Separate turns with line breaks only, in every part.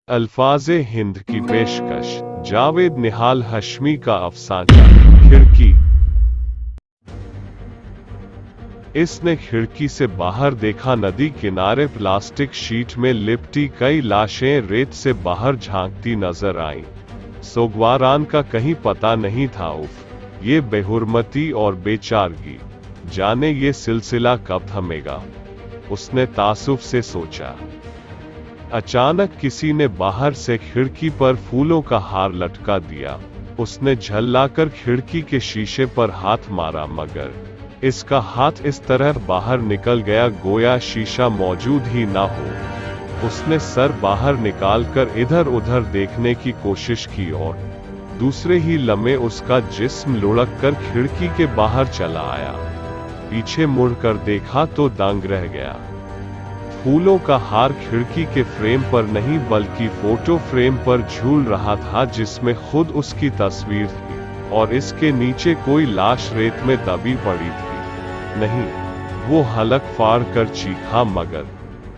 अल्फाज़े हिंद की पेशकश, जावेद निहाल हाशमी का अफसाना, खिड़की। इसने खिड़की से बाहर देखा। नदी किनारे प्लास्टिक शीट में लिपटी कई लाशें रेत से बाहर झांकती नजर आईं। सोगवारान का कहीं पता नहीं था। उफ, ये बेहुरमती और बेचारगी, जाने ये सिलसिला कब थमेगा, उसने तासुफ से सोचा। अचानक किसी ने बाहर से खिड़की पर फूलों का हार लटका दिया। उसने झल्लाकर खिड़की के शीशे पर हाथ मारा, मगर इसका हाथ इस तरह बाहर निकल गया गोया शीशा मौजूद ही ना हो। उसने सर बाहर निकालकर इधर उधर देखने की कोशिश की और दूसरे ही लम्हे उसका जिस्म लुढ़क कर खिड़की के बाहर चला आया। पीछे मुड़कर देखा तो दंग रह गया। फूलों का हार खिड़की के फ्रेम पर नहीं बल्कि फोटो फ्रेम पर झूल रहा था, जिसमें खुद उसकी तस्वीर थी और इसके नीचे कोई लाश रेत में दबी पड़ी थी। नहीं, वो हलक फाड़ कर चीखा,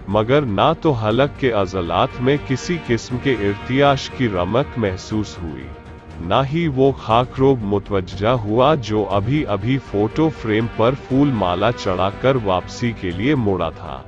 मगर ना तो हलक के अज़लात में किसी किस्म के इर्तियाश की रमक महसूस हुई, ना ही वो खाकरोब मुतवज्जा हुआ जो अभी अभी फोटो फ्रेम पर फूल माला चढ़ाकर वापसी के लिए मुड़ा था।